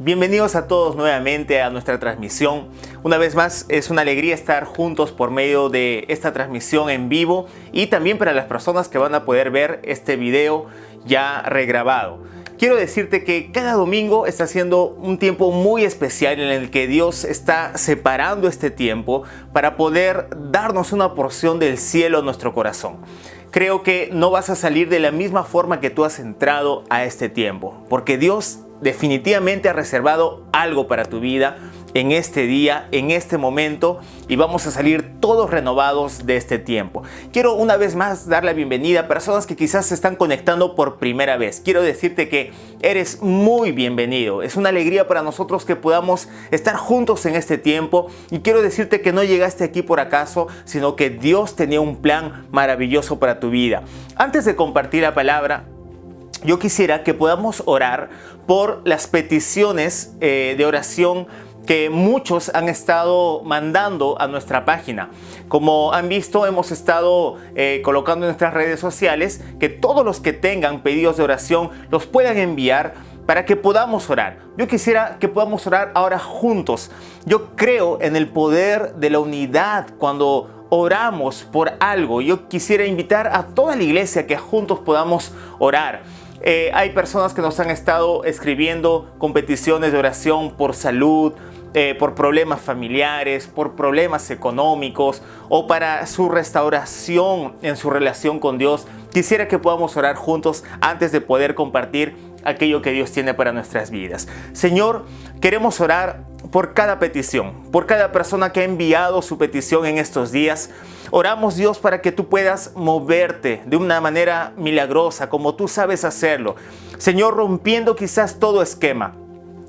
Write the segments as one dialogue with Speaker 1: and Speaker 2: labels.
Speaker 1: Bienvenidos a todos nuevamente a nuestra transmisión. Una vez más es una alegría estar juntos por medio de esta transmisión en vivo y también para las personas que van a poder ver este video ya regrabado. Quiero decirte que cada domingo está siendo un tiempo muy especial en el que Dios está separando este tiempo para poder darnos una porción del cielo a nuestro corazón. Creo que no vas a salir de la misma forma que tú has entrado a este tiempo, porque Dios definitivamente ha reservado algo para tu vida en este día, en este momento, y vamos a salir todos renovados de este tiempo. Quiero una vez más dar la bienvenida a personas que quizás se están conectando por primera vez. Quiero decirte que eres muy bienvenido. Es una alegría para nosotros que podamos estar juntos en este tiempo, y quiero decirte que no llegaste aquí por acaso, sino que Dios tenía un plan maravilloso para tu vida. Antes de compartir la palabra, yo quisiera que podamos orar por las peticiones de oración que muchos han estado mandando a nuestra página. Como han visto, hemos estado colocando en nuestras redes sociales que todos los que tengan pedidos de oración los puedan enviar para que podamos orar. Yo quisiera que podamos orar ahora juntos. Yo creo en el poder de la unidad cuando oramos por algo. Yo quisiera invitar a toda la iglesia que juntos podamos orar. Hay personas que nos han estado escribiendo con peticiones de oración por salud, por problemas familiares, por problemas económicos o para su restauración en su relación con Dios. Quisiera que podamos orar juntos antes de poder compartir aquello que Dios tiene para nuestras vidas. Señor, queremos orar por cada petición, por cada persona que ha enviado su petición en estos días. Oramos, Dios, para que tú puedas moverte de una manera milagrosa, como tú sabes hacerlo. Señor, rompiendo quizás todo esquema,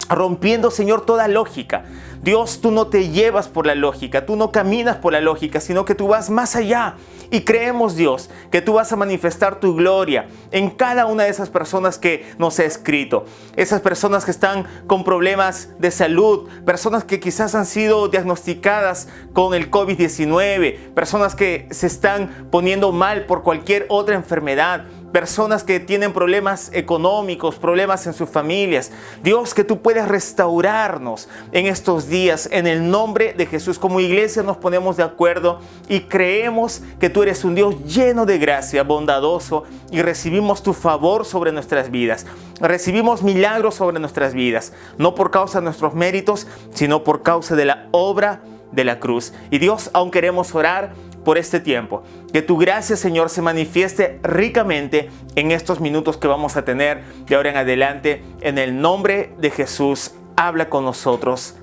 Speaker 1: rompiendo, Señor, toda lógica. Dios, tú no te llevas por la lógica, tú no caminas por la lógica, sino que tú vas más allá. Y creemos, Dios, que tú vas a manifestar tu gloria en cada una de esas personas que nos ha escrito. Esas personas que están con problemas de salud, personas que quizás han sido diagnosticadas con el COVID-19, personas que se están poniendo mal por cualquier otra enfermedad, personas que tienen problemas económicos, problemas en sus familias. Dios, que tú puedes restaurarnos en estos días. En el nombre de Jesús, como iglesia nos ponemos de acuerdo y creemos que tú eres un Dios lleno de gracia, bondadoso, y recibimos tu favor sobre nuestras vidas. Recibimos milagros sobre nuestras vidas, no por causa de nuestros méritos, sino por causa de la obra de la cruz. Y Dios, aún queremos orar por este tiempo, que tu gracia, Señor, se manifieste ricamente en estos minutos que vamos a tener de ahora en adelante. En el nombre de Jesús, habla con nosotros.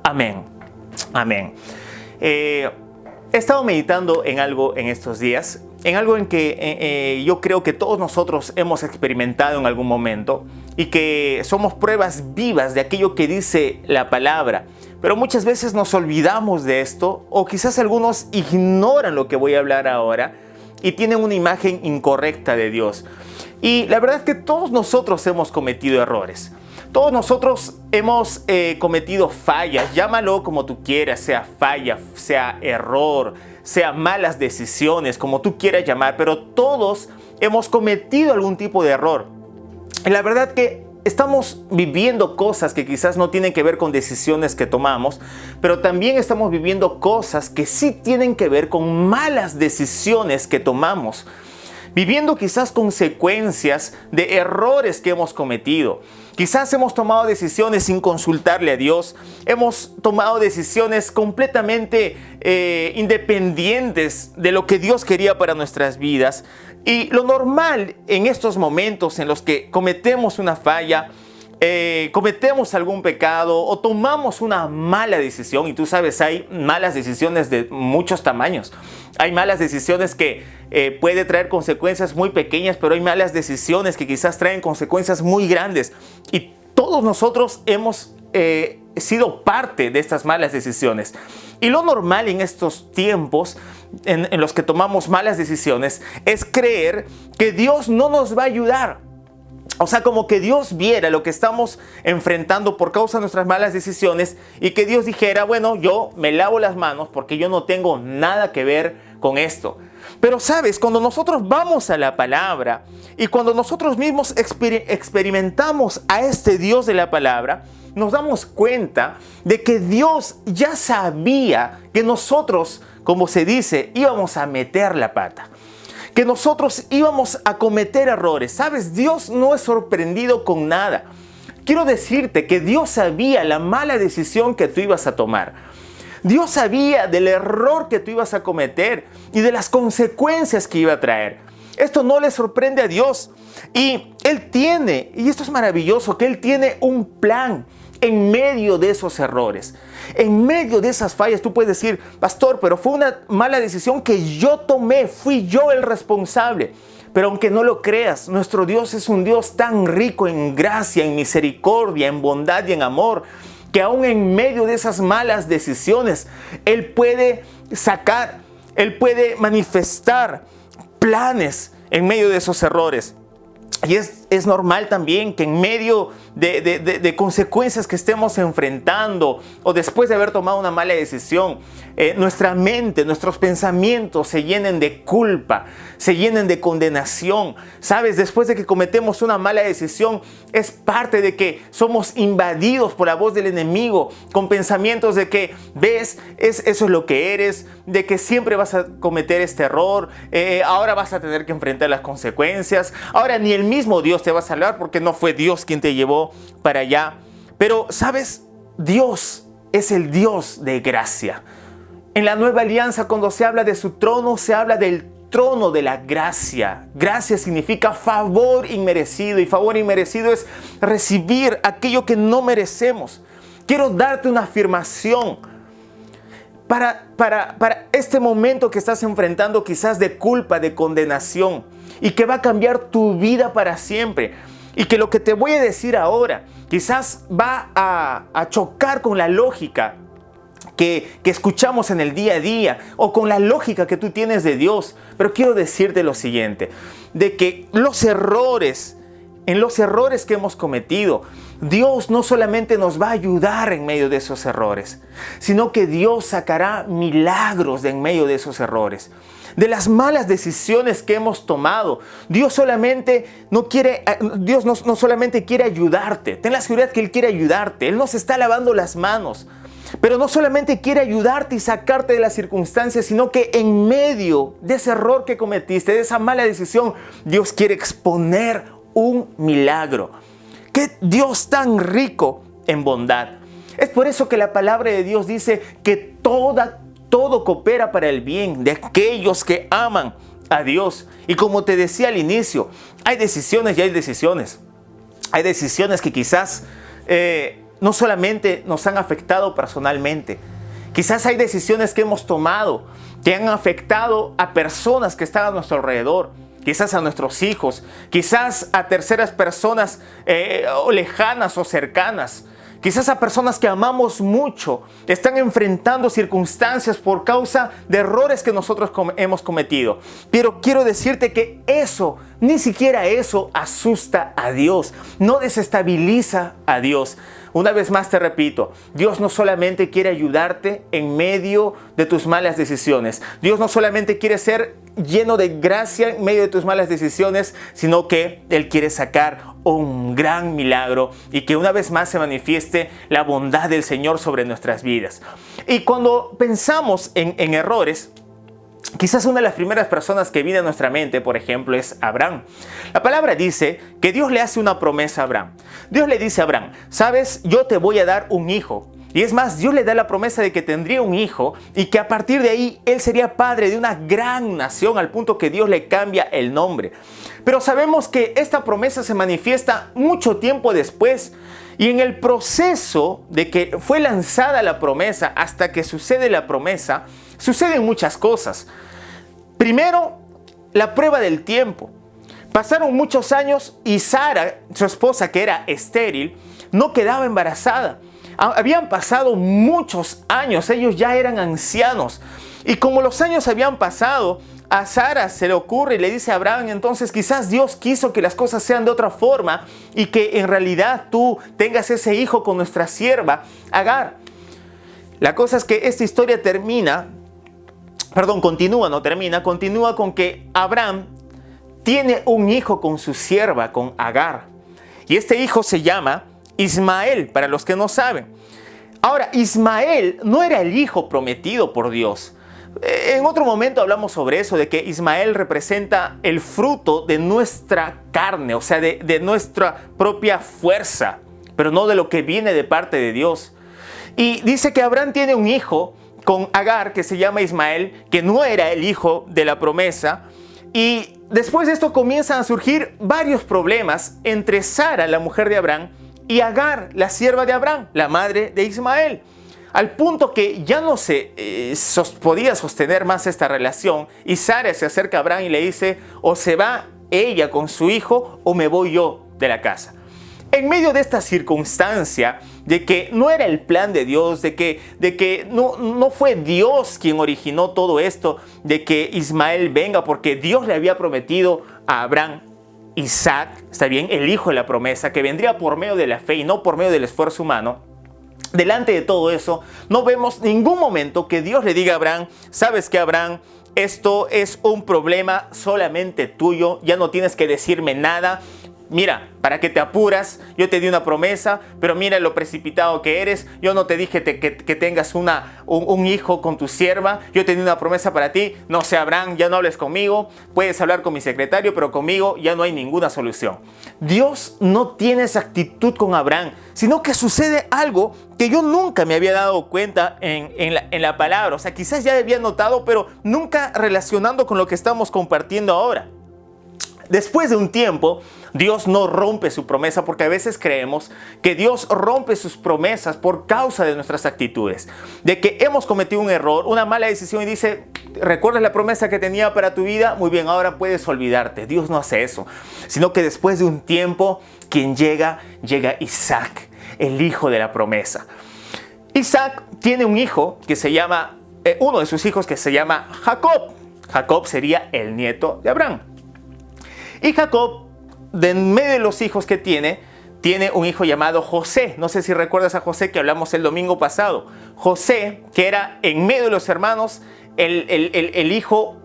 Speaker 1: Amén. Amén. He estado meditando en algo en estos días, en algo en que yo creo que todos nosotros hemos experimentado en algún momento y que somos pruebas vivas de aquello que dice la palabra. Pero muchas veces nos olvidamos de esto, o quizás algunos ignoran lo que voy a hablar ahora y tienen una imagen incorrecta de Dios. Y la verdad es que todos nosotros hemos cometido errores. Todos nosotros hemos cometido fallas, llámalo como tú quieras, sea falla, sea error, sea malas decisiones, como tú quieras llamar, pero todos hemos cometido algún tipo de error. Y la verdad que estamos viviendo cosas que quizás no tienen que ver con decisiones que tomamos, pero también estamos viviendo cosas que sí tienen que ver con malas decisiones que tomamos. Viviendo quizás consecuencias de errores que hemos cometido. Quizás hemos tomado decisiones sin consultarle a Dios. Hemos tomado decisiones completamente independientes de lo que Dios quería para nuestras vidas. Y lo normal en estos momentos en los que cometemos una falla, cometemos algún pecado o tomamos una mala decisión, y tú sabes, hay malas decisiones de muchos tamaños. Hay malas decisiones que puede traer consecuencias muy pequeñas, pero hay malas decisiones que quizás traen consecuencias muy grandes. Y todos nosotros hemos sido parte de estas malas decisiones. Y lo normal en estos tiempos en los que tomamos malas decisiones es creer que Dios no nos va a ayudar. O sea, como que Dios viera lo que estamos enfrentando por causa de nuestras malas decisiones y que Dios dijera, bueno, yo me lavo las manos porque yo no tengo nada que ver con esto. Pero sabes, cuando nosotros vamos a la palabra y cuando nosotros mismos experimentamos a este Dios de la palabra, nos damos cuenta de que Dios ya sabía que nosotros, como se dice, íbamos a meter la pata, que nosotros íbamos a cometer errores. ¿Sabes? Dios no es sorprendido con nada. Quiero decirte que Dios sabía la mala decisión que tú ibas a tomar. Dios sabía del error que tú ibas a cometer y de las consecuencias que iba a traer. Esto no le sorprende a Dios. Y Él tiene, y esto es maravilloso, que Él tiene un plan en medio de esos errores. En medio de esas fallas tú puedes decir, pastor, pero fue una mala decisión que yo tomé, fui yo el responsable. Pero aunque no lo creas, nuestro Dios es un Dios tan rico en gracia, en misericordia, en bondad y en amor, que aún en medio de esas malas decisiones, Él puede sacar, Él puede manifestar planes en medio de esos errores. Y es normal también que en medio de consecuencias que estemos enfrentando o después de haber tomado una mala decisión, nuestra mente, nuestros pensamientos se llenen de culpa, se llenen de condenación. ¿Sabes? Después de que cometemos una mala decisión, es parte de que somos invadidos por la voz del enemigo con pensamientos de que, ves, eso es lo que eres, de que siempre vas a cometer este error, ahora vas a tener que enfrentar las consecuencias, ahora ni el mismo Dios te va a salvar porque no fue Dios quien te llevó para allá. Pero, ¿sabes? Dios es el Dios de gracia. En la nueva alianza, cuando se habla de su trono, se habla del trono de la gracia. Gracia significa favor inmerecido, y favor inmerecido es recibir aquello que no merecemos. Quiero darte una afirmación para este momento que estás enfrentando, quizás de culpa, de condenación, y que va a cambiar tu vida para siempre. Y que lo que te voy a decir ahora quizás va a chocar con la lógica que escuchamos en el día a día o con la lógica que tú tienes de Dios. Pero quiero decirte lo siguiente, de que en los errores que hemos cometido, Dios no solamente nos va a ayudar en medio de esos errores, sino que Dios sacará milagros de en medio de esos errores. De las malas decisiones que hemos tomado, Dios no solamente quiere ayudarte. Ten la seguridad que Él quiere ayudarte. Él nos está lavando las manos. Pero no solamente quiere ayudarte y sacarte de las circunstancias, sino que en medio de ese error que cometiste, de esa mala decisión, Dios quiere exponer un milagro. ¡Qué Dios tan rico en bondad! Es por eso que la palabra de Dios dice que todo coopera para el bien de aquellos que aman a Dios. Y como te decía al inicio, hay decisiones y hay decisiones. Hay decisiones que quizás no solamente nos han afectado personalmente. Quizás hay decisiones que hemos tomado que han afectado a personas que están a nuestro alrededor. Quizás a nuestros hijos, quizás a terceras personas lejanas o cercanas. Quizás a personas que amamos mucho están enfrentando circunstancias por causa de errores que nosotros hemos cometido. Pero quiero decirte que eso, ni siquiera eso asusta a Dios, no desestabiliza a Dios. Una vez más te repito, Dios no solamente quiere ayudarte en medio de tus malas decisiones. Dios no solamente quiere ser lleno de gracia en medio de tus malas decisiones, sino que Él quiere sacar un gran milagro y que una vez más se manifieste la bondad del Señor sobre nuestras vidas. Y cuando pensamos en errores, quizás una de las primeras personas que viene a nuestra mente, por ejemplo, es Abraham. La palabra dice que Dios le hace una promesa a Abraham. Dios le dice a Abraham, ¿sabes? Yo te voy a dar un hijo. Y es más, Dios le da la promesa de que tendría un hijo y que a partir de ahí él sería padre de una gran nación, al punto que Dios le cambia el nombre. Pero sabemos que esta promesa se manifiesta mucho tiempo después. Y en el proceso de que fue lanzada la promesa hasta que sucede la promesa, suceden muchas cosas. Primero, la prueba del tiempo. Pasaron muchos años y Sara, su esposa que era estéril, no quedaba embarazada. Habían pasado muchos años, ellos ya eran ancianos. Y como los años habían pasado, a Sara se le ocurre y le dice a Abraham, entonces quizás Dios quiso que las cosas sean de otra forma y que en realidad tú tengas ese hijo con nuestra sierva Agar. La cosa es que esta historia continúa con que Abraham tiene un hijo con su sierva, con Agar. Y este hijo se llama Ismael, para los que no saben. Ahora, Ismael no era el hijo prometido por Dios. En otro momento hablamos sobre eso, de que Ismael representa el fruto de nuestra carne, o sea, de nuestra propia fuerza, pero no de lo que viene de parte de Dios. Y dice que Abraham tiene un hijo con Agar que se llama Ismael, que no era el hijo de la promesa. Y después de esto comienzan a surgir varios problemas entre Sara, la mujer de Abraham, y Agar, la sierva de Abraham, la madre de Ismael. Al punto que ya no se podía sostener más esta relación, y Sara se acerca a Abraham y le dice: o se va ella con su hijo o me voy yo de la casa. En medio de esta circunstancia de que no era el plan de Dios, de que no fue Dios quien originó todo esto, de que Ismael venga, porque Dios le había prometido a Abraham Isaac, está bien, el hijo de la promesa, que vendría por medio de la fe y no por medio del esfuerzo humano. Delante de todo eso, no vemos ningún momento que Dios le diga a Abraham: sabes que, Abraham, esto es un problema solamente tuyo, ya no tienes que decirme nada. Mira, ¿para qué te apuras? Yo te di una promesa, pero mira lo precipitado que eres. Yo no te dije que tengas un hijo con tu sierva. Yo te di una promesa para ti. No sé, Abraham, ya no hables conmigo. Puedes hablar con mi secretario, pero conmigo ya no hay ninguna solución. Dios no tiene esa actitud con Abraham, sino que sucede algo que yo nunca me había dado cuenta en la palabra. O sea, quizás ya había notado, pero nunca relacionando con lo que estamos compartiendo ahora. Después de un tiempo, Dios no rompe su promesa, porque a veces creemos que Dios rompe sus promesas por causa de nuestras actitudes. De que hemos cometido un error, una mala decisión y dice: ¿recuerdas la promesa que tenía para tu vida? Muy bien, ahora puedes olvidarte. Dios no hace eso, sino que después de un tiempo, quien llega Isaac, el hijo de la promesa. Isaac tiene un hijo que se llama, uno de sus hijos que se llama Jacob. Jacob sería el nieto de Abraham. Y Jacob, de en medio de los hijos que tiene un hijo llamado José. No sé si recuerdas a José, que hablamos el domingo pasado. José, que era en medio de los hermanos el hijo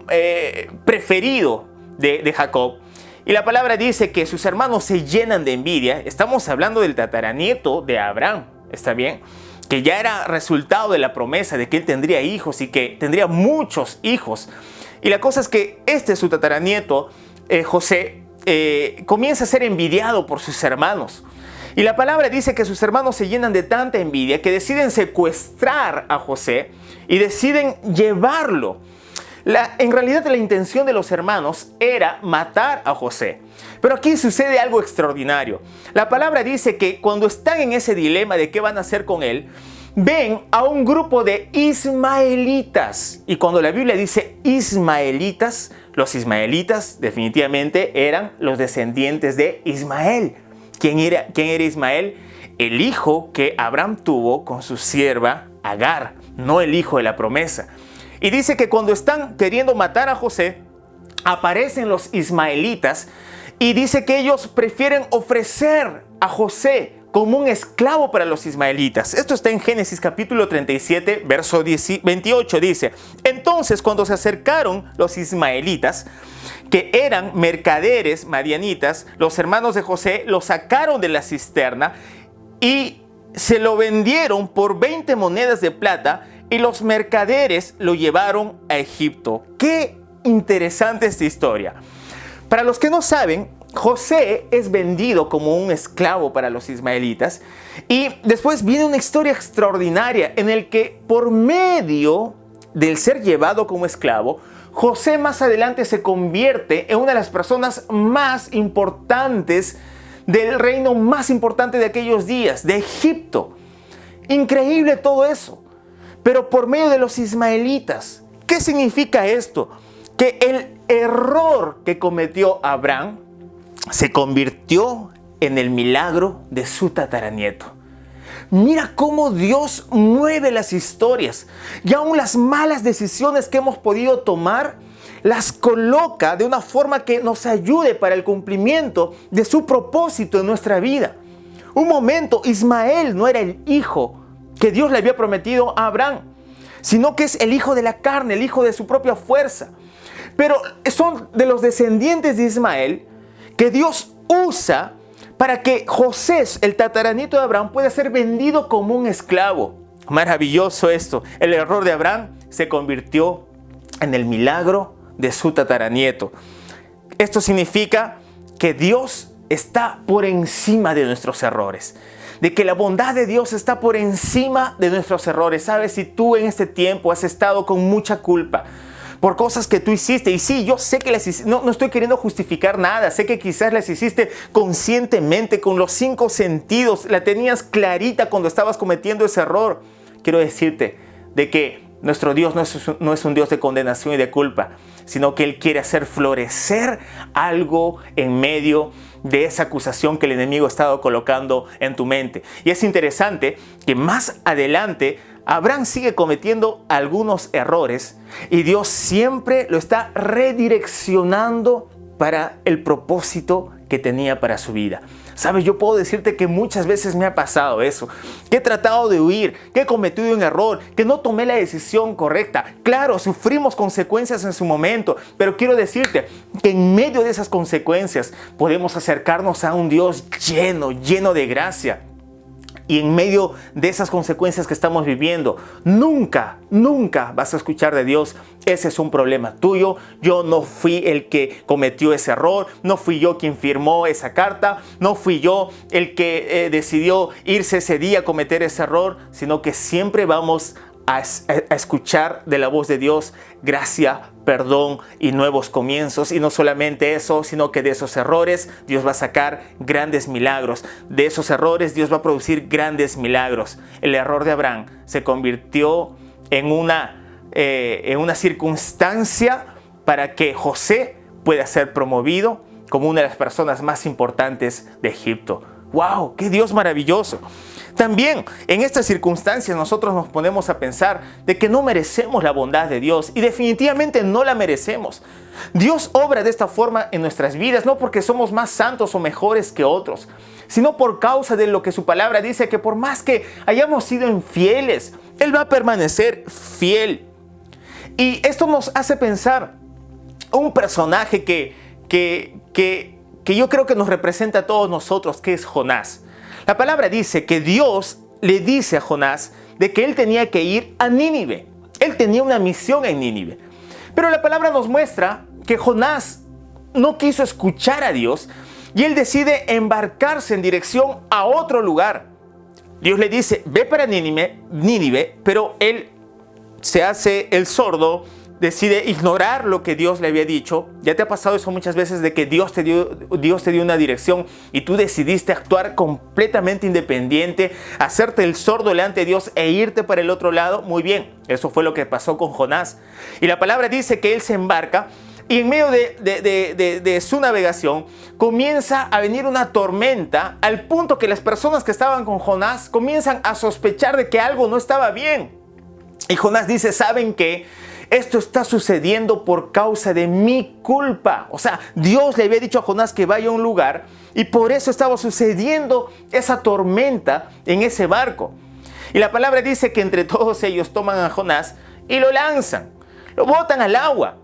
Speaker 1: preferido de Jacob. Y la palabra dice que sus hermanos se llenan de envidia. Estamos hablando del tataranieto de Abraham, ¿está bien? Que ya era resultado de la promesa de que él tendría hijos y que tendría muchos hijos. Y la cosa es que su tataranieto, José, comienza a ser envidiado por sus hermanos. Y la palabra dice que sus hermanos se llenan de tanta envidia que deciden secuestrar a José y deciden llevarlo. En realidad la intención de los hermanos era matar a José. Pero aquí sucede algo extraordinario. La palabra dice que cuando están en ese dilema de qué van a hacer con él, ven a un grupo de ismaelitas. Y cuando la Biblia dice ismaelitas, los ismaelitas definitivamente eran los descendientes de Ismael. ¿Quién era Ismael? El hijo que Abraham tuvo con su sierva Agar, no el hijo de la promesa. Y dice que cuando están queriendo matar a José, aparecen los ismaelitas y dice que ellos prefieren ofrecer a José como un esclavo para los ismaelitas. Esto está en Génesis capítulo 37, verso 28, dice: entonces, cuando se acercaron los ismaelitas, que eran mercaderes madianitas, los hermanos de José lo sacaron de la cisterna y se lo vendieron por 20 monedas de plata, y los mercaderes lo llevaron a Egipto. Qué interesante esta historia. Para los que no saben, José es vendido como un esclavo para los ismaelitas, y después viene una historia extraordinaria en el que, por medio del ser llevado como esclavo, José más adelante se convierte en una de las personas más importantes del reino más importante de aquellos días, de Egipto. Increíble todo eso, pero por medio de los ismaelitas. ¿Qué significa esto? Que el error que cometió Abraham se convirtió en el milagro de su tataranieto. Mira cómo Dios mueve las historias, y aún las malas decisiones que hemos podido tomar las coloca de una forma que nos ayude para el cumplimiento de su propósito en nuestra vida. Un momento, Ismael no era el hijo que Dios le había prometido a Abraham, sino que es el hijo de la carne, el hijo de su propia fuerza. Pero son de los descendientes de Ismael que Dios usa para que José, el tataranieto de Abraham, pueda ser vendido como un esclavo. Maravilloso esto. El error de Abraham se convirtió en el milagro de su tataranieto. Esto significa que Dios está por encima de nuestros errores, de que la bondad de Dios está por encima de nuestros errores. ¿Sabes? Si tú en este tiempo has estado con mucha culpa por cosas que tú hiciste, y sí, yo sé que las hiciste, no estoy queriendo justificar nada, sé que quizás las hiciste conscientemente, con los 5 sentidos, la tenías clarita cuando estabas cometiendo ese error. Quiero decirte de que nuestro Dios no es un Dios de condenación y de culpa, sino que Él quiere hacer florecer algo en medio de esa acusación que el enemigo ha estado colocando en tu mente. Y es interesante que más adelante Abraham sigue cometiendo algunos errores y Dios siempre lo está redireccionando para el propósito que tenía para su vida. ¿Sabes? Yo puedo decirte que muchas veces me ha pasado eso, que he tratado de huir, que he cometido un error, que no tomé la decisión correcta. Claro, sufrimos consecuencias en su momento, pero quiero decirte que en medio de esas consecuencias podemos acercarnos a un Dios lleno de gracia. Y en medio de esas consecuencias que estamos viviendo, nunca vas a escuchar de Dios: ese es un problema tuyo, yo no fui el que cometió ese error, no fui yo quien firmó esa carta, no fui yo el que decidió irse ese día a cometer ese error, sino que siempre vamos a escuchar de la voz de Dios: gracia, perdón y nuevos comienzos. Y no solamente eso, sino que de esos errores Dios va a sacar grandes milagros. De esos errores Dios va a producir grandes milagros. El error de Abraham se convirtió en una circunstancia para que José pueda ser promovido como una de las personas más importantes de Egipto. ¡Wow! ¡Qué Dios maravilloso! También en estas circunstancias nosotros nos ponemos a pensar de que no merecemos la bondad de Dios, y definitivamente no la merecemos. Dios obra de esta forma en nuestras vidas, no porque somos más santos o mejores que otros, sino por causa de lo que su palabra dice, que por más que hayamos sido infieles, Él va a permanecer fiel. Y esto nos hace pensar un personaje que yo creo que nos representa a todos nosotros, que es Jonás. La palabra dice que Dios le dice a Jonás de que él tenía que ir a Nínive. Él tenía una misión en Nínive. Pero la palabra nos muestra que Jonás no quiso escuchar a Dios y él decide embarcarse en dirección a otro lugar. Dios le dice: ve para Nínive, pero él se hace el sordo, decide ignorar lo que Dios le había dicho. ¿Ya te ha pasado eso muchas veces, de que Dios te dio una dirección y tú decidiste actuar completamente independiente, hacerte el sordo delante de Dios e irte para el otro lado? Muy bien, eso fue lo que pasó con Jonás. Y la palabra dice que él se embarca y en medio de su navegación comienza a venir una tormenta, al punto que las personas que estaban con Jonás comienzan a sospechar de que algo no estaba bien. Y Jonás dice: ¿saben qué? Esto está sucediendo por causa de mi culpa. O sea, Dios le había dicho a Jonás que vaya a un lugar y por eso estaba sucediendo esa tormenta en ese barco. Y la palabra dice que entre todos ellos toman a Jonás y lo lanzan, lo botan al agua.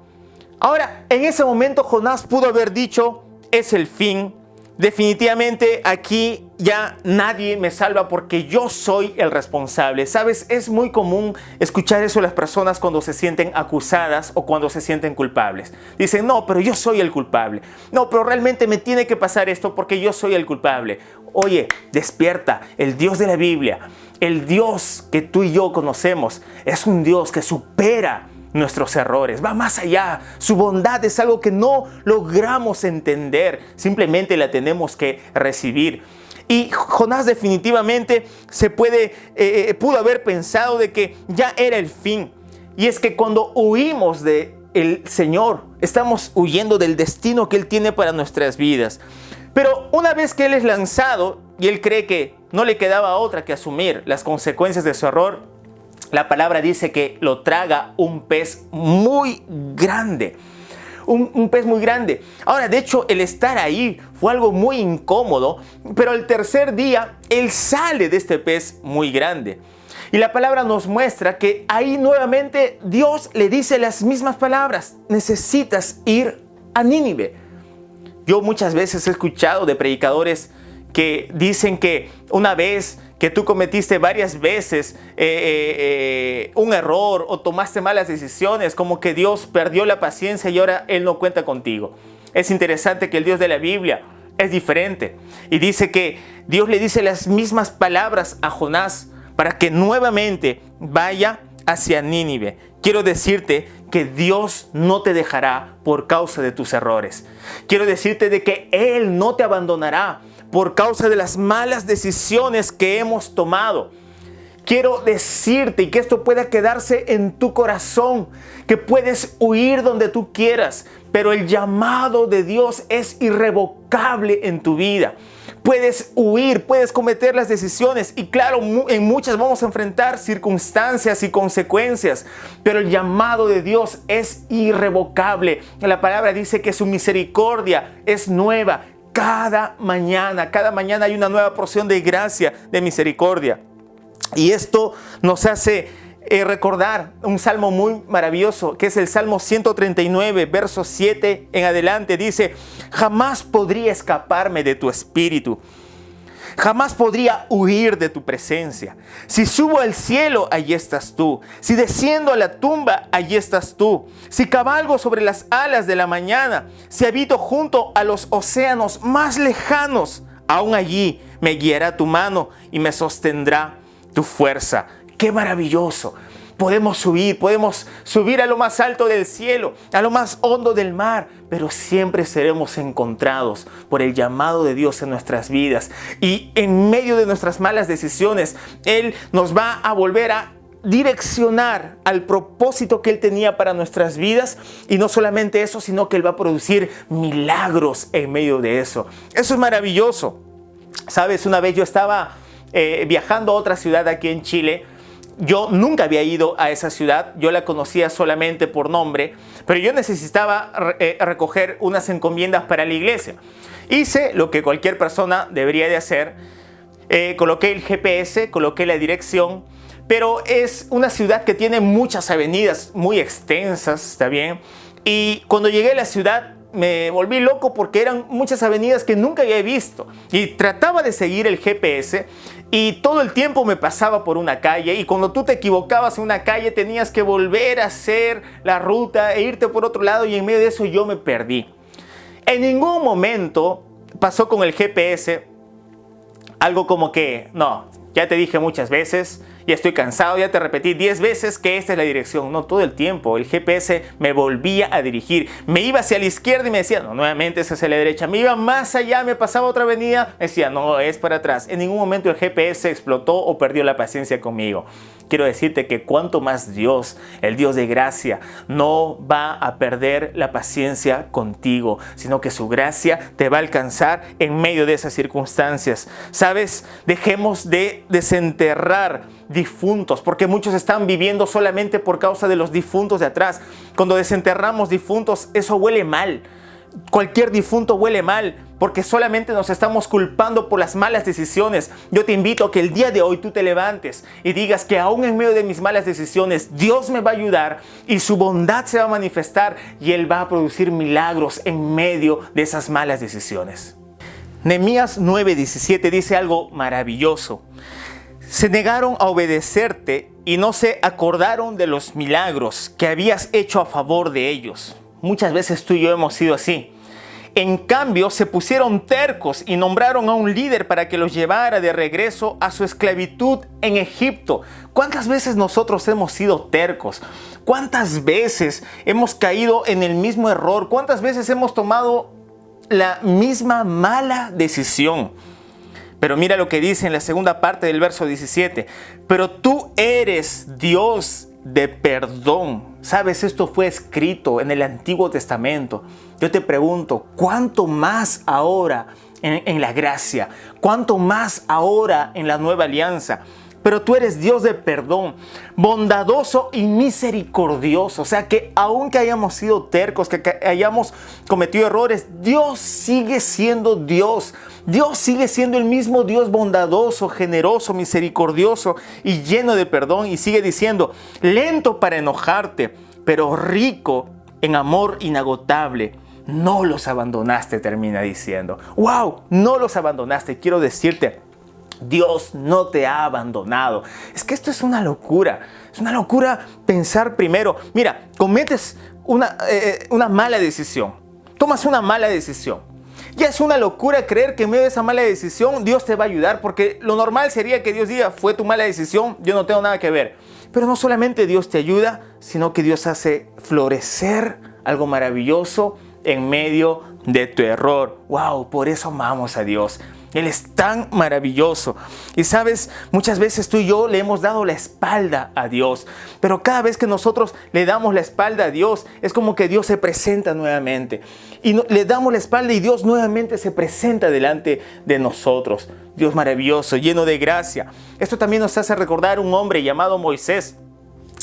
Speaker 1: Ahora, en ese momento Jonás pudo haber dicho: es el fin. Definitivamente aquí ya nadie me salva porque yo soy el responsable. ¿Sabes? Es muy común escuchar eso de las personas cuando se sienten acusadas o cuando se sienten culpables. Dicen: no, pero yo soy el culpable. No, pero realmente me tiene que pasar esto porque yo soy el culpable. Oye, despierta. El Dios de la Biblia, el Dios que tú y yo conocemos, es un Dios que supera nuestros errores, va más allá. Su bondad es algo que no logramos entender, simplemente la tenemos que recibir. Y Jonás definitivamente pudo haber pensado de que ya era el fin. Y es que cuando huimos del Señor, estamos huyendo del destino que Él tiene para nuestras vidas. Pero una vez que Él es lanzado y Él cree que no le quedaba otra que asumir las consecuencias de su error, la palabra dice que lo traga un pez muy grande. Un pez muy grande. Ahora, de hecho, el estar ahí fue algo muy incómodo, pero el tercer día él sale de este pez muy grande. Y la palabra nos muestra que ahí nuevamente Dios le dice las mismas palabras: necesitas ir a Nínive. Yo muchas veces he escuchado de predicadores que dicen que una vez que tú cometiste varias veces un error o tomaste malas decisiones, como que Dios perdió la paciencia y ahora Él no cuenta contigo. Es interesante que el Dios de la Biblia es diferente y dice que Dios le dice las mismas palabras a Jonás para que nuevamente vaya hacia Nínive. Quiero decirte que Dios no te dejará por causa de tus errores. Quiero decirte de que Él no te abandonará por causa de las malas decisiones que hemos tomado. Quiero decirte, y que esto pueda quedarse en tu corazón, que puedes huir donde tú quieras, pero el llamado de Dios es irrevocable en tu vida. Puedes huir, puedes cometer las decisiones y claro, en muchas vamos a enfrentar circunstancias y consecuencias, pero el llamado de Dios es irrevocable. La palabra dice que su misericordia es nueva. Cada mañana hay una nueva porción de gracia, de misericordia. Y esto nos hace recordar un salmo muy maravilloso, que es el Salmo 139, verso 7 en adelante. Dice: jamás podría escaparme de tu espíritu, jamás podría huir de tu presencia. Si subo al cielo, allí estás tú. Si desciendo a la tumba, allí estás tú. Si cabalgo sobre las alas de la mañana, si habito junto a los océanos más lejanos, aún allí me guiará tu mano y me sostendrá tu fuerza. ¡Qué maravilloso! Podemos subir a lo más alto del cielo, a lo más hondo del mar, pero siempre seremos encontrados por el llamado de Dios en nuestras vidas. Y en medio de nuestras malas decisiones, Él nos va a volver a direccionar al propósito que Él tenía para nuestras vidas. Y no solamente eso, sino que Él va a producir milagros en medio de eso. Eso es maravilloso. Sabes, una vez yo estaba viajando a otra ciudad aquí en Chile. Yo nunca había ido a esa ciudad, yo la conocía solamente por nombre, pero yo necesitaba recoger unas encomiendas para la iglesia. Hice lo que cualquier persona debería de hacer, coloqué el GPS, coloqué la dirección, pero es una ciudad que tiene muchas avenidas muy extensas, ¿está bien? Y cuando llegué a la ciudad me volví loco porque eran muchas avenidas que nunca había visto y trataba de seguir el GPS y todo el tiempo me pasaba por una calle y cuando tú te equivocabas en una calle tenías que volver a hacer la ruta e irte por otro lado y en medio de eso yo me perdí. En ningún momento pasó con el GPS algo como que, no, ya te dije muchas veces, ya estoy cansado, ya te repetí 10 veces que esta es la dirección. No, todo el tiempo el GPS me volvía a dirigir. Me iba hacia la izquierda y me decía, no, nuevamente es hacia la derecha. Me iba más allá, me pasaba otra avenida, me decía, no, es para atrás. En ningún momento el GPS explotó o perdió la paciencia conmigo. Quiero decirte que cuanto más Dios, el Dios de gracia, no va a perder la paciencia contigo, sino que su gracia te va a alcanzar en medio de esas circunstancias. ¿Sabes? Dejemos de desenterrar difuntos, porque muchos están viviendo solamente por causa de los difuntos de atrás. Cuando desenterramos difuntos, eso huele mal. Cualquier difunto huele mal, porque solamente nos estamos culpando por las malas decisiones. Yo te invito a que el día de hoy tú te levantes y digas que aún en medio de mis malas decisiones, Dios me va a ayudar y su bondad se va a manifestar y Él va a producir milagros en medio de esas malas decisiones. Nehemías 9:17 dice algo maravilloso. Se negaron a obedecerte y no se acordaron de los milagros que habías hecho a favor de ellos. Muchas veces tú y yo hemos sido así. En cambio, se pusieron tercos y nombraron a un líder para que los llevara de regreso a su esclavitud en Egipto. ¿Cuántas veces nosotros hemos sido tercos? ¿Cuántas veces hemos caído en el mismo error? ¿Cuántas veces hemos tomado la misma mala decisión? Pero mira lo que dice en la segunda parte del verso 17. Pero tú eres Dios de perdón. ¿Sabes? Esto fue escrito en el Antiguo Testamento. Yo te pregunto, ¿cuánto más ahora en la gracia? ¿Cuánto más ahora en la nueva alianza? Pero tú eres Dios de perdón, bondadoso y misericordioso. O sea que aunque hayamos sido tercos, que hayamos cometido errores, Dios sigue siendo Dios. Dios sigue siendo el mismo Dios bondadoso, generoso, misericordioso y lleno de perdón. Y sigue diciendo, lento para enojarte, pero rico en amor inagotable, no los abandonaste, termina diciendo. ¡Wow! No los abandonaste. Quiero decirte, Dios no te ha abandonado. Es que esto es una locura. Es una locura pensar primero. Mira, cometes una mala decisión. Tomas una mala decisión. Ya es una locura creer que en medio de esa mala decisión Dios te va a ayudar, porque lo normal sería que Dios diga, fue tu mala decisión, yo no tengo nada que ver. Pero no solamente Dios te ayuda, sino que Dios hace florecer algo maravilloso en medio de tu error. ¡Wow! Por eso amamos a Dios. Él es tan maravilloso. Y sabes, muchas veces tú y yo le hemos dado la espalda a Dios. Pero cada vez que nosotros le damos la espalda a Dios, es como que Dios se presenta nuevamente. Y le damos la espalda y Dios nuevamente se presenta delante de nosotros. Dios maravilloso, lleno de gracia. Esto también nos hace recordar un hombre llamado Moisés.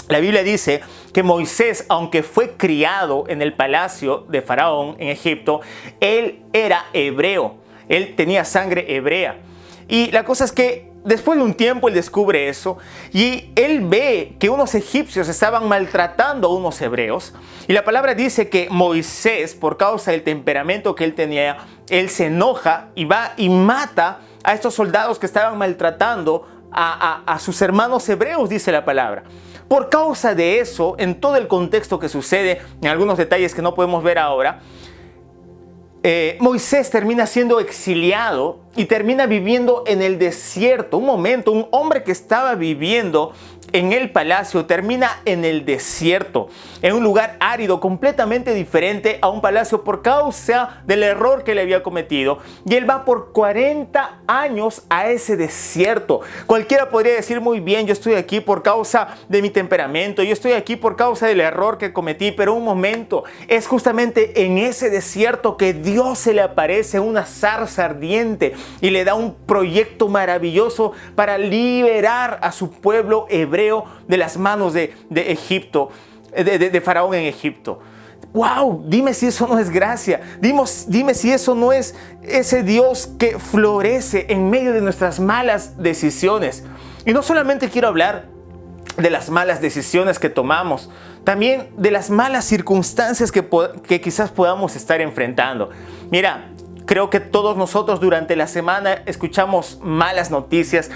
Speaker 1: La Biblia dice que Moisés, aunque fue criado en el palacio de Faraón en Egipto, él era hebreo. Él tenía sangre hebrea. Y la cosa es que después de un tiempo él descubre eso y él ve que unos egipcios estaban maltratando a unos hebreos. Y la palabra dice que Moisés, por causa del temperamento que él tenía, él se enoja y va y mata a estos soldados que estaban maltratando a sus hermanos hebreos, dice la palabra. Por causa de eso, en todo el contexto que sucede, en algunos detalles que no podemos ver ahora, Moisés termina siendo exiliado y termina viviendo en el desierto. Un momento, un hombre que estaba viviendo en el palacio termina en el desierto, en un lugar árido, completamente diferente a un palacio por causa del error que le había cometido. Y él va por 40 años a ese desierto. Cualquiera podría decir muy bien, yo estoy aquí por causa de mi temperamento, yo estoy aquí por causa del error que cometí, pero un momento, es justamente en ese desierto que Dios se le aparece una zarza ardiente y le da un proyecto maravilloso para liberar a su pueblo hebreo de las manos de Egipto, de Faraón en Egipto. ¡Wow! Dime si eso no es gracia. Dime si eso no es ese Dios que florece en medio de nuestras malas decisiones. Y no solamente quiero hablar de las malas decisiones que tomamos, también de las malas circunstancias que quizás podamos estar enfrentando. Mira, creo que todos nosotros durante la semana escuchamos malas noticias.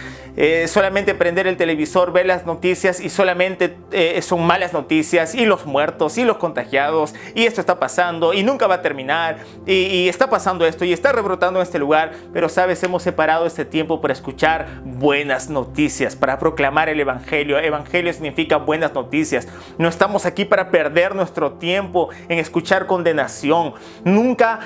Speaker 1: Solamente prender el televisor, ver las noticias y solamente son malas noticias, y los muertos y los contagiados, y esto está pasando y nunca va a terminar, y está pasando esto y está rebrotando en este lugar. Pero sabes, hemos separado este tiempo para escuchar buenas noticias, para proclamar el Evangelio. Evangelio significa buenas noticias. No estamos aquí para perder nuestro tiempo en escuchar condenación. Nunca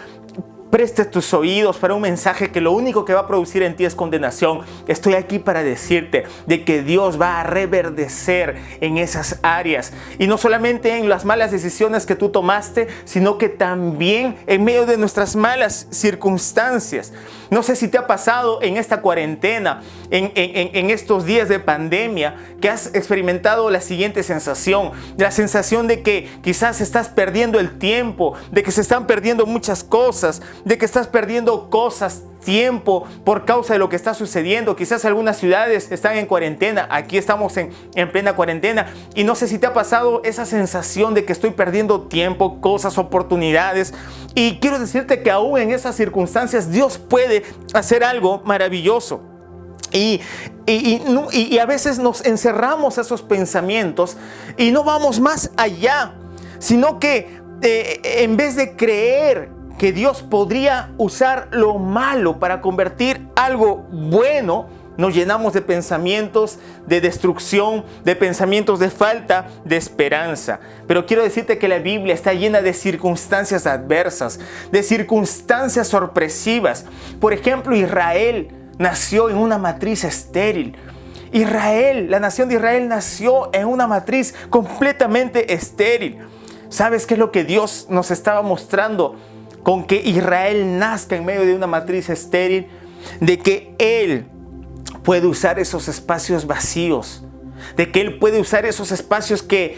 Speaker 1: prestes tus oídos para un mensaje que lo único que va a producir en ti es condenación. Estoy aquí para decirte de que Dios va a reverdecer en esas áreas. Y no solamente en las malas decisiones que tú tomaste, sino que también en medio de nuestras malas circunstancias. No sé si te ha pasado en esta cuarentena, en estos días de pandemia, que has experimentado la siguiente sensación. La sensación de que quizás estás perdiendo el tiempo, de que se están perdiendo muchas cosas, de que estás perdiendo cosas, tiempo por causa de lo que está sucediendo. Quizás algunas ciudades están en cuarentena, aquí estamos en plena cuarentena, y no sé si te ha pasado esa sensación de que estoy perdiendo tiempo, cosas, oportunidades. Y quiero decirte que aún en esas circunstancias Dios puede hacer algo maravilloso. Y a veces nos encerramos a esos pensamientos y no vamos más allá, sino que en vez de creer que Dios podría usar lo malo para convertir algo bueno, nos llenamos de pensamientos de destrucción, de pensamientos de falta de esperanza. Pero quiero decirte que la Biblia está llena de circunstancias adversas, de circunstancias sorpresivas. Por ejemplo, Israel nació en una matriz estéril. La nación de Israel nació en una matriz completamente estéril. ¿Sabes qué es lo que Dios nos estaba mostrando con que Israel nazca en medio de una matriz estéril? De que Él puede usar esos espacios vacíos, de que Él puede usar esos espacios que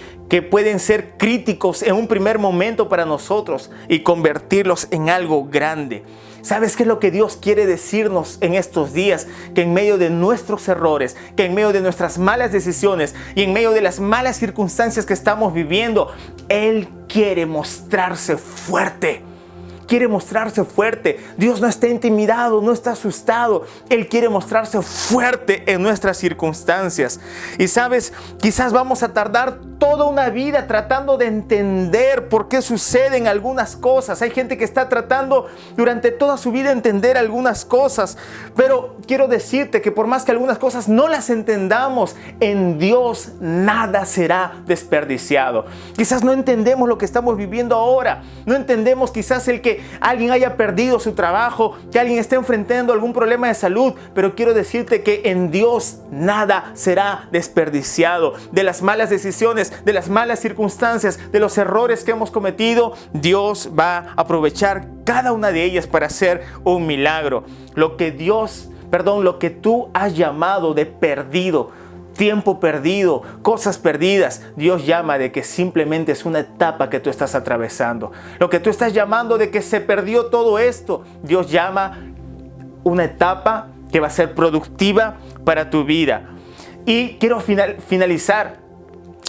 Speaker 1: pueden ser críticos en un primer momento para nosotros y convertirlos en algo grande. ¿Sabes qué es lo que Dios quiere decirnos en estos días? Que en medio de nuestros errores, que en medio de nuestras malas decisiones y en medio de las malas circunstancias que estamos viviendo, Él quiere mostrarse fuerte. quiere mostrarse fuerte. Dios no está intimidado, no está asustado. Él quiere mostrarse fuerte en nuestras circunstancias. Y sabes, quizás vamos a tardar toda una vida tratando de entender por qué suceden algunas cosas. Hay gente que está tratando durante toda su vida entender algunas cosas. Pero quiero decirte que por más que algunas cosas no las entendamos, en Dios nada será desperdiciado. Quizás no entendemos lo que estamos viviendo ahora. No entendemos quizás el que alguien haya perdido su trabajo, que alguien esté enfrentando algún problema de salud. Pero quiero decirte que en Dios nada será desperdiciado. De las malas decisiones, de las malas circunstancias, de los errores que hemos cometido, Dios va a aprovechar cada una de ellas para hacer un milagro. Lo que tú has llamado de perdido, tiempo perdido, cosas perdidas, Dios llama de que simplemente es una etapa que tú estás atravesando. Lo que tú estás llamando de que se perdió todo esto, Dios llama una etapa que va a ser productiva para tu vida. Y quiero finalizar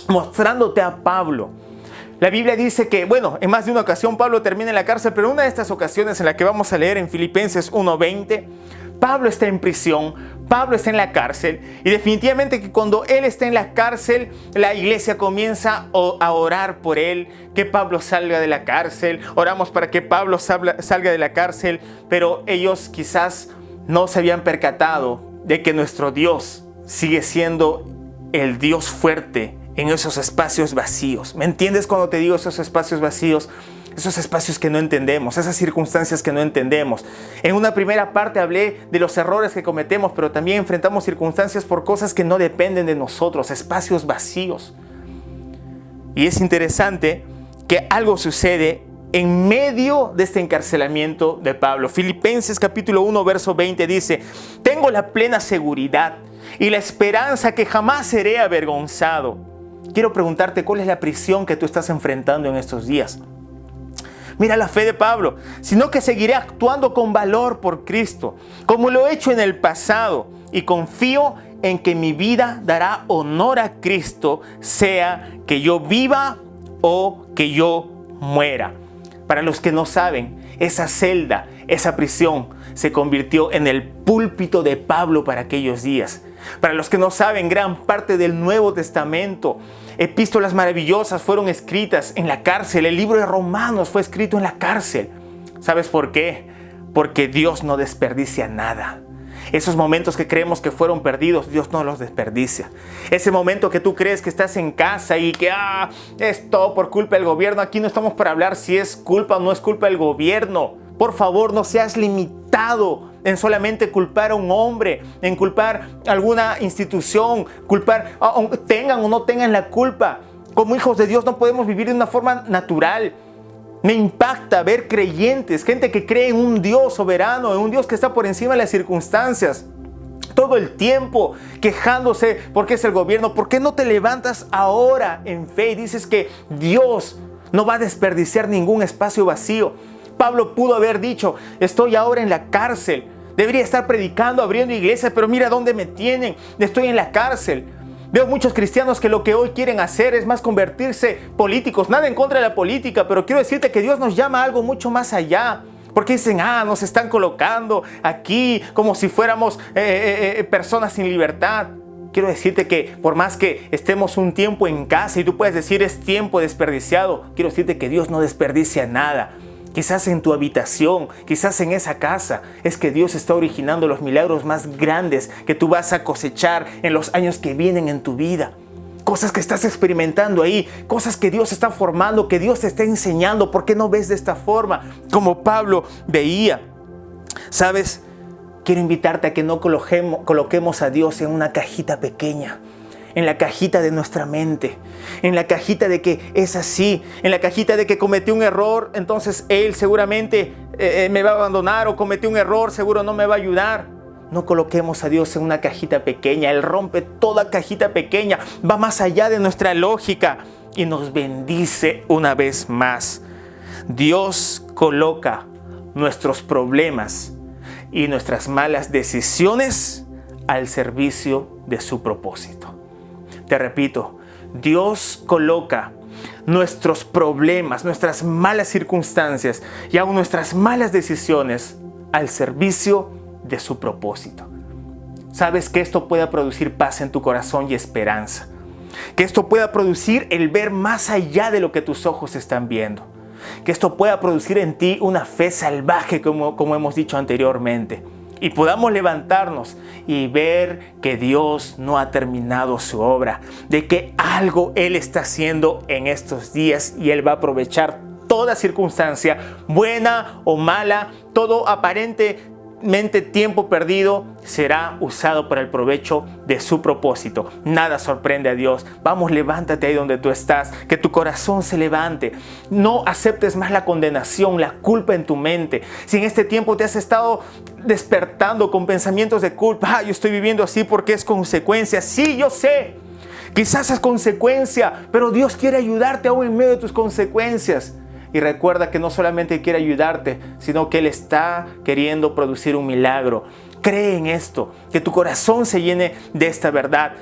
Speaker 1: mostrándote a Pablo. La Biblia dice que, en más de una ocasión Pablo termina en la cárcel, pero una de estas ocasiones en la que vamos a leer en Filipenses 1:20, Pablo está en prisión, Pablo está en la cárcel, y definitivamente que cuando él está en la cárcel, la iglesia comienza a orar por él, que Pablo salga de la cárcel. Oramos para que Pablo salga de la cárcel, pero ellos quizás no se habían percatado de que nuestro Dios sigue siendo el Dios fuerte en esos espacios vacíos. ¿Me entiendes cuando te digo esos espacios vacíos? Esos espacios que no entendemos, esas circunstancias que no entendemos. En una primera parte hablé de los errores que cometemos, pero también enfrentamos circunstancias por cosas que no dependen de nosotros, espacios vacíos. Y es interesante que algo sucede en medio de este encarcelamiento de Pablo. Filipenses capítulo 1, verso 20 dice: tengo la plena seguridad y la esperanza que jamás seré avergonzado. Quiero preguntarte, ¿cuál es la prisión que tú estás enfrentando en estos días? Mira la fe de Pablo, sino que seguiré actuando con valor por Cristo, como lo he hecho en el pasado, y confío en que mi vida dará honor a Cristo, sea que yo viva o que yo muera. Para los que no saben, esa celda, esa prisión, se convirtió en el púlpito de Pablo para aquellos días. Para los que no saben, gran parte del Nuevo Testamento, epístolas maravillosas fueron escritas en la cárcel. El libro de Romanos fue escrito en la cárcel. ¿Sabes por qué? Porque Dios no desperdicia nada. Esos momentos que creemos que fueron perdidos, Dios no los desperdicia. Ese momento que tú crees que estás en casa y que es todo por culpa del gobierno. Aquí no estamos para hablar si es culpa o no es culpa del gobierno. Por favor, no seas limitado en solamente culpar a un hombre, en culpar a alguna institución, tengan o no tengan la culpa. Como hijos de Dios no podemos vivir de una forma natural. Me impacta ver creyentes, gente que cree en un Dios soberano, en un Dios que está por encima de las circunstancias, todo el tiempo quejándose porque es el gobierno. ¿Por qué no te levantas ahora en fe y dices que Dios no va a desperdiciar ningún espacio vacío? Pablo pudo haber dicho: estoy ahora en la cárcel, debería estar predicando, abriendo iglesias, pero mira dónde me tienen, estoy en la cárcel. Veo muchos cristianos que lo que hoy quieren hacer es más convertirse políticos. Nada en contra de la política, pero quiero decirte que Dios nos llama a algo mucho más allá. Porque dicen, nos están colocando aquí como si fuéramos personas sin libertad. Quiero decirte que por más que estemos un tiempo en casa y tú puedes decir es tiempo desperdiciado, quiero decirte que Dios no desperdicia nada. Quizás en tu habitación, quizás en esa casa, es que Dios está originando los milagros más grandes que tú vas a cosechar en los años que vienen en tu vida. Cosas que estás experimentando ahí, cosas que Dios está formando, que Dios te está enseñando. ¿Por qué no ves de esta forma como Pablo veía? ¿Sabes? Quiero invitarte a que no coloquemos a Dios en una cajita pequeña, en la cajita de nuestra mente, en la cajita de que es así, en la cajita de que cometí un error, entonces Él seguramente me va a abandonar, o cometí un error, seguro no me va a ayudar. No coloquemos a Dios en una cajita pequeña. Él rompe toda cajita pequeña, va más allá de nuestra lógica y nos bendice una vez más. Dios coloca nuestros problemas y nuestras malas decisiones al servicio de su propósito. Te repito, Dios coloca nuestros problemas, nuestras malas circunstancias y aún nuestras malas decisiones al servicio de su propósito. Sabes que esto pueda producir paz en tu corazón y esperanza. Que esto pueda producir el ver más allá de lo que tus ojos están viendo. Que esto pueda producir en ti una fe salvaje, como hemos dicho anteriormente. Y podamos levantarnos y ver que Dios no ha terminado su obra. De que algo Él está haciendo en estos días y Él va a aprovechar toda circunstancia, buena o mala, todo aparentemente tiempo perdido será usado para el provecho de su propósito. Nada sorprende a Dios. Vamos, levántate ahí donde tú estás, que tu corazón se levante. No aceptes más la condenación, la culpa en tu mente. Si en este tiempo te has estado despertando con pensamientos de culpa, yo estoy viviendo así porque es consecuencia. Sí, yo sé, quizás es consecuencia, pero Dios quiere ayudarte aún en medio de tus consecuencias. Y recuerda que no solamente quiere ayudarte, sino que Él está queriendo producir un milagro. Cree en esto, que tu corazón se llene de esta verdad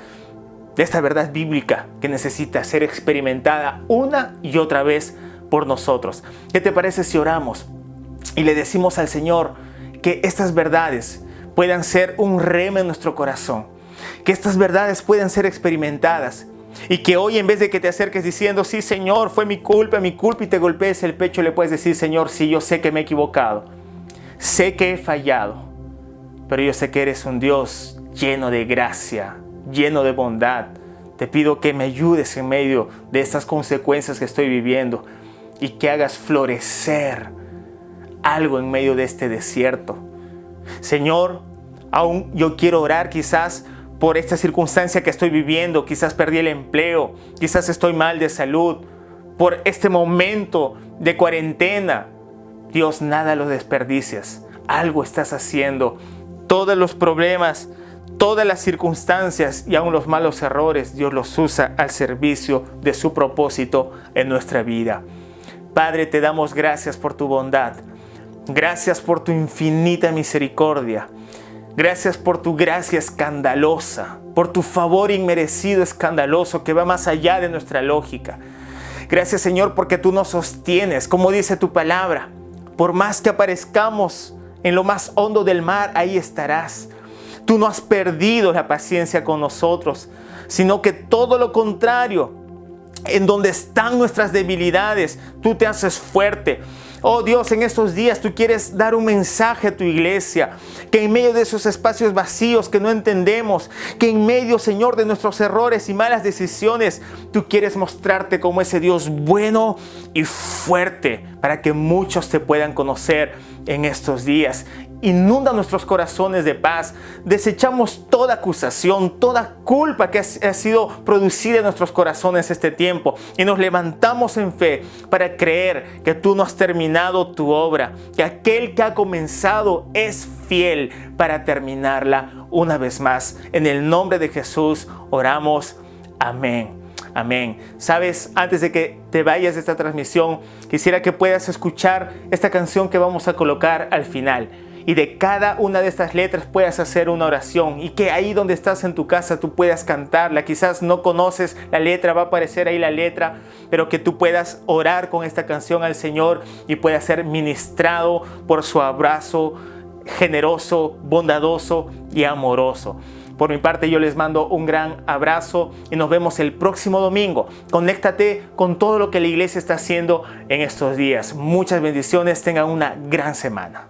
Speaker 1: bíblica que necesita ser experimentada una y otra vez por nosotros. ¿Qué te parece si oramos y le decimos al Señor que estas verdades puedan ser un rema en nuestro corazón? Que estas verdades puedan ser experimentadas. Y que hoy, en vez de que te acerques diciendo, sí Señor, fue mi culpa, y te golpees el pecho, le puedes decir, Señor, sí, yo sé que me he equivocado, sé que he fallado, pero yo sé que eres un Dios lleno de gracia, lleno de bondad. Te pido que me ayudes en medio de estas consecuencias que estoy viviendo y que hagas florecer algo en medio de este desierto. Señor, aún yo quiero orar quizás por esta circunstancia que estoy viviendo. Quizás perdí el empleo, quizás estoy mal de salud, por este momento de cuarentena. Dios, nada lo desperdicias, algo estás haciendo. Todos los problemas, todas las circunstancias y aún los malos errores, Dios los usa al servicio de su propósito en nuestra vida. Padre, te damos gracias por tu bondad, gracias por tu infinita misericordia. Gracias por tu gracia escandalosa, por tu favor inmerecido escandaloso que va más allá de nuestra lógica. Gracias, Señor, porque tú nos sostienes, como dice tu palabra. Por más que aparezcamos en lo más hondo del mar, ahí estarás. Tú no has perdido la paciencia con nosotros, sino que todo lo contrario, en donde están nuestras debilidades, tú te haces fuerte. Oh Dios, en estos días tú quieres dar un mensaje a tu iglesia, que en medio de esos espacios vacíos que no entendemos, que en medio, Señor, de nuestros errores y malas decisiones, tú quieres mostrarte como ese Dios bueno y fuerte para que muchos te puedan conocer en estos días. Inunda nuestros corazones de paz. Desechamos toda acusación, toda culpa que ha sido producida en nuestros corazones este tiempo. Y nos levantamos en fe para creer que tú no has terminado tu obra. Que aquel que ha comenzado es fiel para terminarla una vez más. En el nombre de Jesús oramos. Amén. Amén. Sabes, antes de que te vayas de esta transmisión, quisiera que puedas escuchar esta canción que vamos a colocar al final. Y de cada una de estas letras puedas hacer una oración y que ahí donde estás en tu casa tú puedas cantarla. Quizás no conoces la letra, va a aparecer ahí la letra, pero que tú puedas orar con esta canción al Señor y puedas ser ministrado por su abrazo generoso, bondadoso y amoroso. Por mi parte, yo les mando un gran abrazo y nos vemos el próximo domingo. Conéctate con todo lo que la iglesia está haciendo en estos días. Muchas bendiciones, tengan una gran semana.